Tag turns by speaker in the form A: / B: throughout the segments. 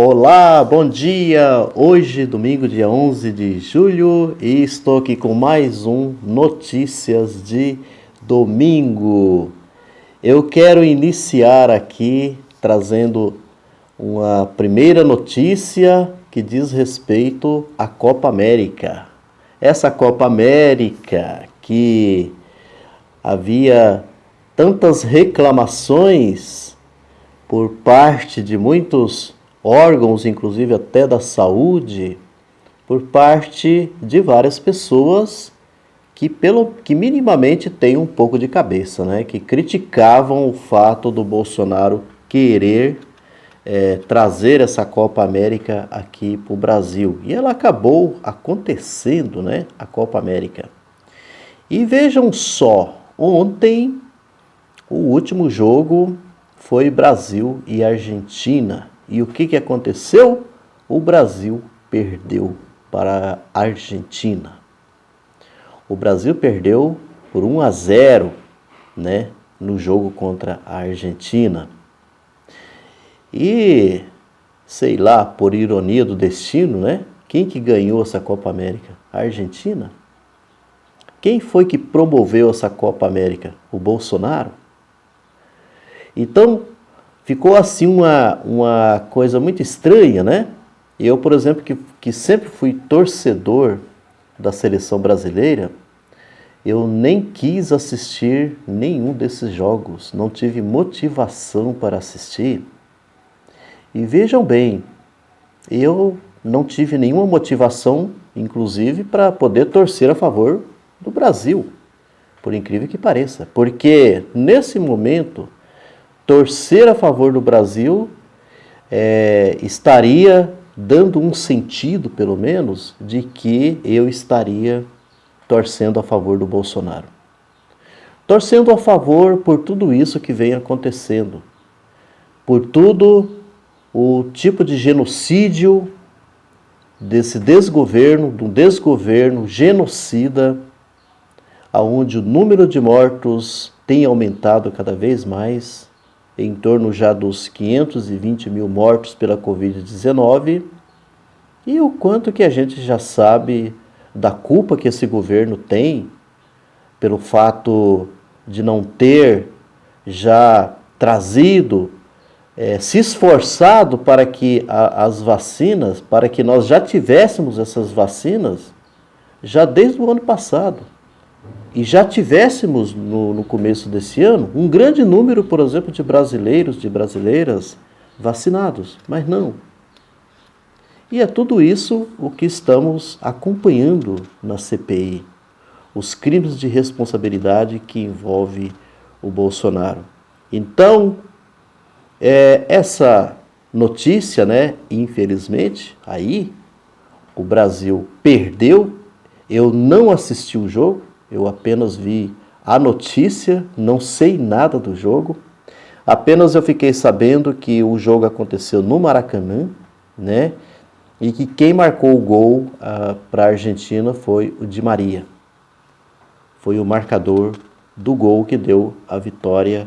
A: Olá, bom dia! Hoje, domingo, dia 11 de julho, e estou aqui com mais um Notícias de Domingo. Eu quero iniciar aqui trazendo uma primeira notícia que diz respeito à Copa América. Essa Copa América que havia tantas reclamações por parte de muitos órgãos, inclusive até da saúde, por parte de várias pessoas que minimamente têm um pouco de cabeça, né? Que criticavam o fato do Bolsonaro querer trazer essa Copa América aqui para o Brasil. E ela acabou acontecendo, né? A Copa América. E vejam só, ontem o último jogo foi Brasil e Argentina. E o que aconteceu? O Brasil perdeu para a Argentina. O Brasil perdeu por 1-0, né, no jogo contra a Argentina. E, sei lá, por ironia do destino, né, quem que ganhou essa Copa América? A Argentina. Quem foi que promoveu essa Copa América? O Bolsonaro. Então, ficou assim uma coisa muito estranha, né? Eu, por exemplo, que sempre fui torcedor da seleção brasileira, eu nem quis assistir nenhum desses jogos, não tive motivação para assistir. E vejam bem, eu não tive nenhuma motivação, inclusive, para poder torcer a favor do Brasil, por incrível que pareça. Porque, nesse momento, torcer a favor do Brasil estaria dando um sentido, pelo menos, de que eu estaria torcendo a favor do Bolsonaro. Torcendo a favor por tudo isso que vem acontecendo, por tudo o tipo de genocídio desse desgoverno, de um desgoverno genocida, onde o número de mortos tem aumentado cada vez mais, em torno já dos 520 mil mortos pela Covid-19, e o quanto que a gente já sabe da culpa que esse governo tem pelo fato de não ter já trazido, se esforçado para que as vacinas, para que nós já tivéssemos essas vacinas já desde o ano passado. E já tivéssemos no começo desse ano um grande número, por exemplo, de brasileiros, de brasileiras vacinados, mas não. E é tudo isso o que estamos acompanhando na CPI, os crimes de responsabilidade que envolve o Bolsonaro. Então, essa notícia, né, infelizmente, aí o Brasil perdeu, eu não assisti o jogo, eu apenas vi a notícia, não sei nada do jogo. Apenas eu fiquei sabendo que o jogo aconteceu no Maracanã, né? E que quem marcou o gol para a Argentina foi o Di Maria. Foi o marcador do gol que deu a vitória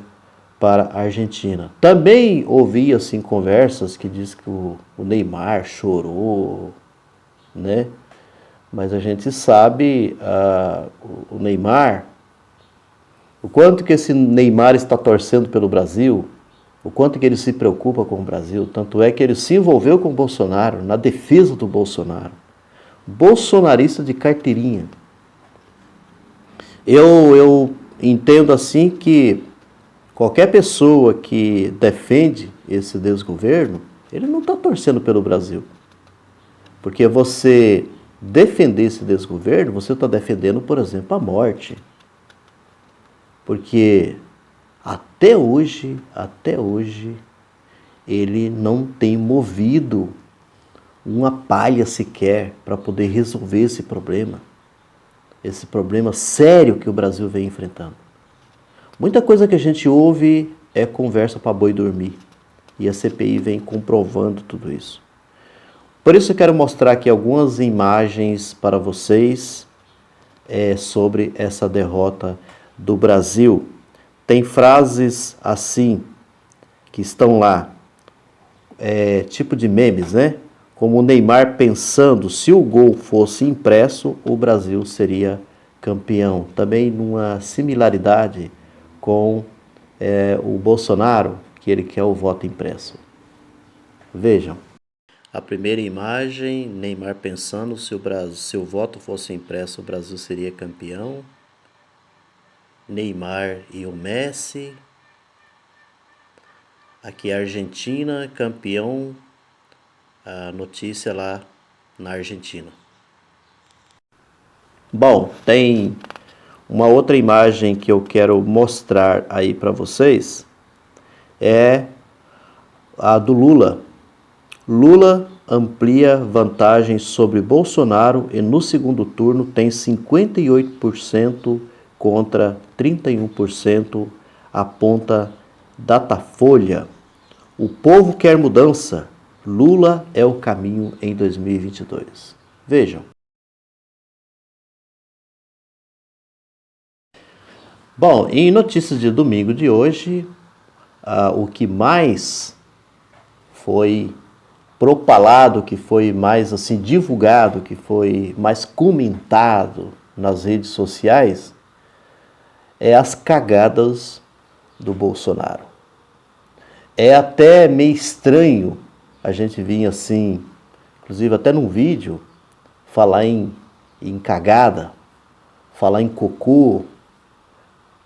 A: para a Argentina. Também ouvi assim conversas que diz que o Neymar chorou, né? Mas a gente sabe, o Neymar, o quanto que esse Neymar está torcendo pelo Brasil, o quanto que ele se preocupa com o Brasil. Tanto é que ele se envolveu com o Bolsonaro, na defesa do Bolsonaro. Bolsonarista de carteirinha. Eu entendo assim que qualquer pessoa que defende esse desgoverno, ele não está torcendo pelo Brasil. Porque você defender esse desgoverno, você está defendendo, por exemplo, a morte. Porque até hoje, ele não tem movido uma palha sequer para poder resolver esse problema sério que o Brasil vem enfrentando. Muita coisa que a gente ouve é conversa para boi dormir, e a CPI vem comprovando tudo isso. Por isso eu quero mostrar aqui algumas imagens para vocês sobre essa derrota do Brasil. Tem frases assim que estão lá. tipo de memes, né? Como o Neymar pensando, se o gol fosse impresso, o Brasil seria campeão. Também numa similaridade com o Bolsonaro, que ele quer o voto impresso. Vejam. A primeira imagem, Neymar pensando, se o voto fosse impresso, o Brasil seria campeão. Neymar e o Messi. Aqui a Argentina, campeão, a notícia lá na Argentina. Bom, tem uma outra imagem que eu quero mostrar aí para vocês, é a do Lula. Lula amplia vantagem sobre Bolsonaro e no segundo turno tem 58% contra 31%, aponta Datafolha. O povo quer mudança. Lula é o caminho em 2022. Vejam. Bom, em notícias de domingo de hoje, o que mais foi propalado, que foi mais assim divulgado, que foi mais comentado nas redes sociais, é as cagadas do Bolsonaro. É até meio estranho a gente vir assim, inclusive até num vídeo, falar em cagada, falar em cocô,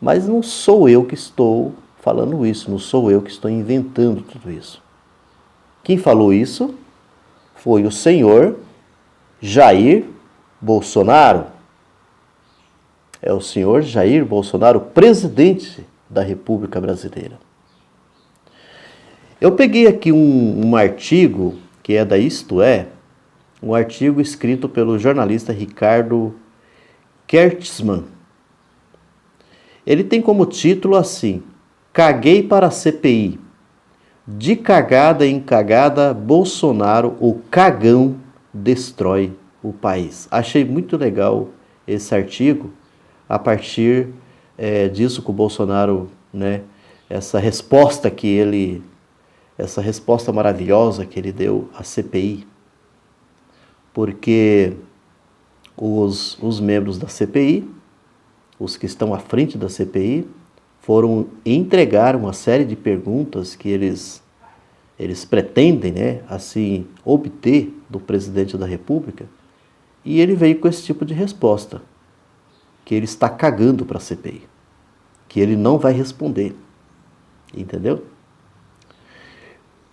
A: mas não sou eu que estou falando isso, não sou eu que estou inventando tudo isso. Quem falou isso foi o senhor Jair Bolsonaro. É o senhor Jair Bolsonaro, presidente da República Brasileira. Eu peguei aqui um artigo que é da Isto É, um artigo escrito pelo jornalista Ricardo Kertzmann. Ele tem como título assim: Caguei para a CPI. De cagada em cagada, Bolsonaro, o cagão, destrói o país. Achei muito legal esse artigo, a partir disso que o Bolsonaro, né, essa resposta maravilhosa que ele deu à CPI. Porque os membros da CPI, os que estão à frente da CPI, foram entregar uma série de perguntas que eles pretendem, né, assim, obter do presidente da República, e ele veio com esse tipo de resposta, que ele está cagando para a CPI, que ele não vai responder, entendeu?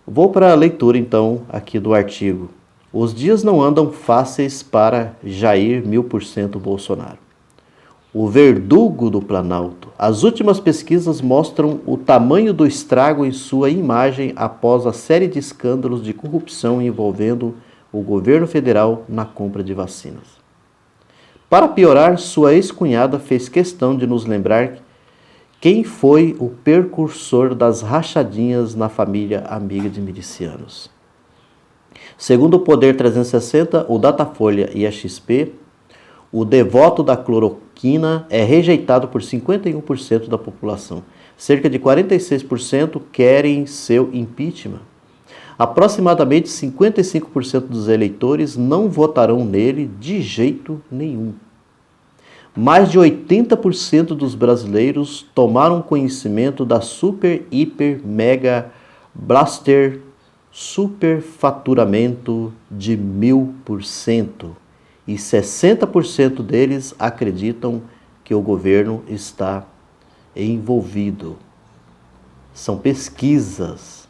A: Vou para a leitura, então, aqui do artigo. Os dias não andam fáceis para Jair 1000% Bolsonaro. O verdugo do Planalto. As últimas pesquisas mostram o tamanho do estrago em sua imagem após a série de escândalos de corrupção envolvendo o governo federal na compra de vacinas. Para piorar, sua ex-cunhada fez questão de nos lembrar quem foi o precursor das rachadinhas na família amiga de milicianos. Segundo o Poder 360, o Datafolha e a XP, o devoto da cloroquina é rejeitado por 51% da população. Cerca de 46% querem seu impeachment. Aproximadamente 55% dos eleitores não votarão nele de jeito nenhum. Mais de 80% dos brasileiros tomaram conhecimento da super, hiper, mega, blaster, superfaturamento de 1000%. E 60% deles acreditam que o governo está envolvido. São pesquisas.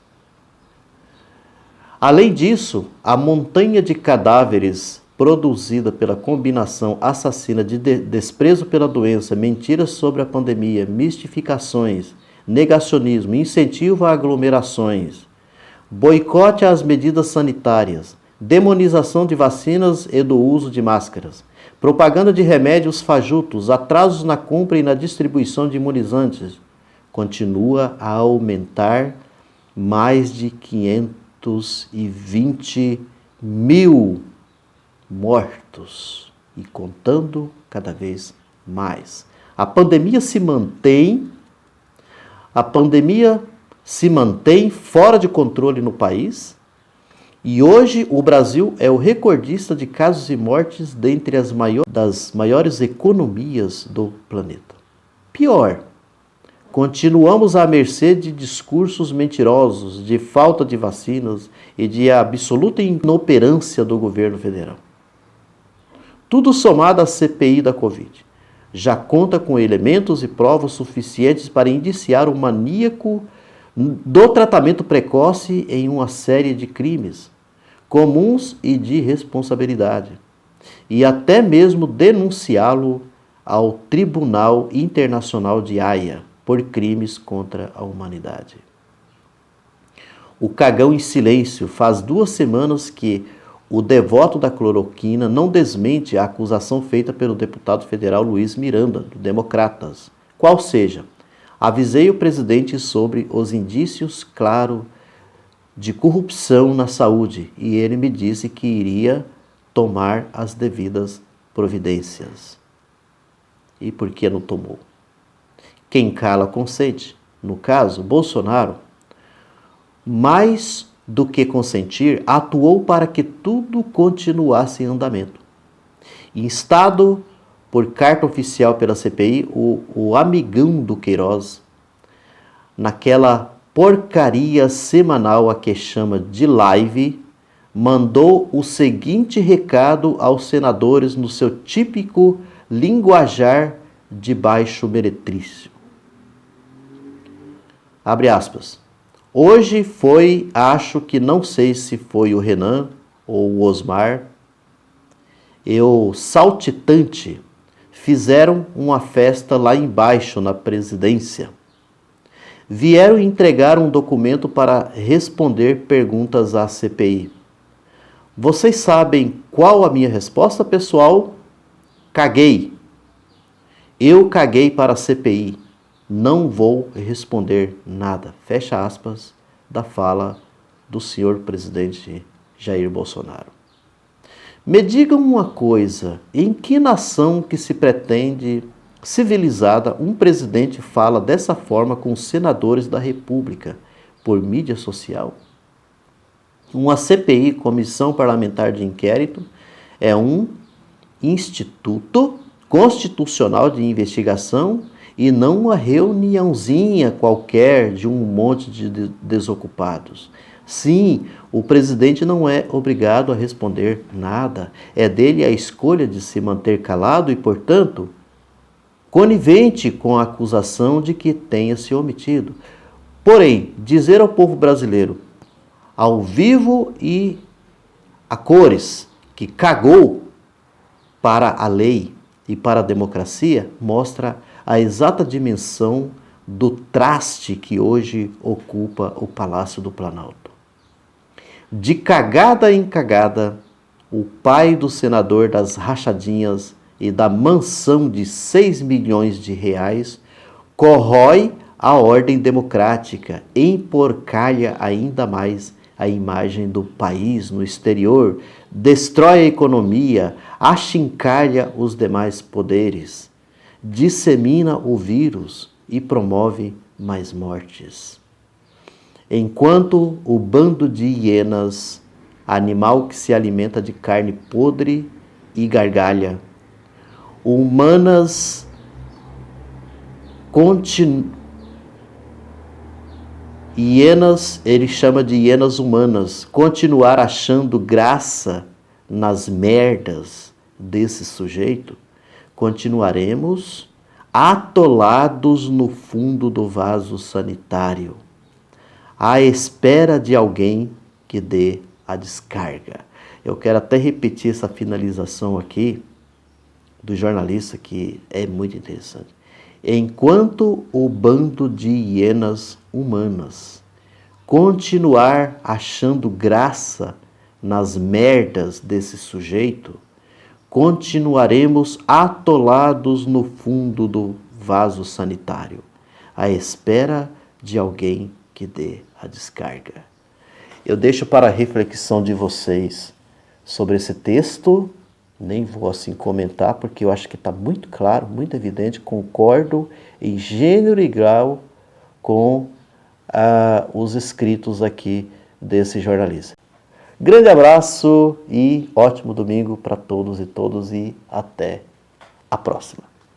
A: Além disso, a montanha de cadáveres produzida pela combinação assassina de desprezo pela doença, mentiras sobre a pandemia, mistificações, negacionismo, incentivo a aglomerações, boicote às medidas sanitárias, demonização de vacinas e do uso de máscaras, propaganda de remédios fajutos, atrasos na compra e na distribuição de imunizantes, continua a aumentar. Mais de 520 mil mortos e contando cada vez mais. A pandemia se mantém fora de controle no país. E hoje o Brasil é o recordista de casos e mortes dentre das maiores economias do planeta. Pior, continuamos à mercê de discursos mentirosos, de falta de vacinas e de absoluta inoperância do governo federal. Tudo somado à CPI da Covid. Já conta com elementos e provas suficientes para indiciar o maníaco do tratamento precoce em uma série de crimes comuns e de responsabilidade, e até mesmo denunciá-lo ao Tribunal Internacional de Haia por crimes contra a humanidade. O cagão em silêncio. Faz 2 semanas que o devoto da cloroquina não desmente a acusação feita pelo deputado federal Luiz Miranda, do Democratas. Qual seja, avisei o presidente sobre os indícios claros de corrupção na saúde e ele me disse que iria tomar as devidas providências. E por que não tomou? Quem cala consente. No caso, Bolsonaro, mais do que consentir, atuou para que tudo continuasse em andamento. Instado por carta oficial pela CPI, o amigão do Queiroz, naquela porcaria semanal a que chama de live, mandou o seguinte recado aos senadores no seu típico linguajar de baixo meretrício. Abre aspas. Hoje foi, acho que não sei se foi o Renan ou o Osmar, e o saltitante fizeram uma festa lá embaixo na presidência. Vieram entregar um documento para responder perguntas à CPI. Vocês sabem qual a minha resposta, pessoal? Caguei. Eu caguei para a CPI. Não vou responder nada. Fecha aspas da fala do senhor presidente Jair Bolsonaro. Me digam uma coisa, em que nação que se pretende civilizada um presidente fala dessa forma com os senadores da República por mídia social? Uma CPI, Comissão Parlamentar de Inquérito, é um instituto constitucional de investigação e não uma reuniãozinha qualquer de um monte de desocupados. Sim, o presidente não é obrigado a responder nada. É dele a escolha de se manter calado e, portanto, conivente com a acusação de que tenha se omitido. Porém, dizer ao povo brasileiro, ao vivo e a cores, que cagou para a lei e para a democracia, mostra a exata dimensão do traste que hoje ocupa o Palácio do Planalto. De cagada em cagada, o pai do senador das rachadinhas e da mansão de 6 milhões de reais corrói a ordem democrática, emporcalha ainda mais a imagem do país no exterior, destrói a economia, achincalha os demais poderes, dissemina o vírus e promove mais mortes. Enquanto o bando de hienas, animal que se alimenta de carne podre e gargalha, humanas hienas, ele chama de hienas humanas, continuar achando graça nas merdas desse sujeito, continuaremos atolados no fundo do vaso sanitário, à espera de alguém que dê a descarga. Eu quero até repetir essa finalização aqui do jornalista, que é muito interessante. Enquanto o bando de hienas humanas continuar achando graça nas merdas desse sujeito, continuaremos atolados no fundo do vaso sanitário, à espera de alguém que dê a descarga. Eu deixo para a reflexão de vocês sobre esse texto. Nem vou assim comentar, porque eu acho que está muito claro, muito evidente. Concordo em gênero e grau com os escritos aqui desse jornalista. Grande abraço e ótimo domingo para todos e todas e até a próxima.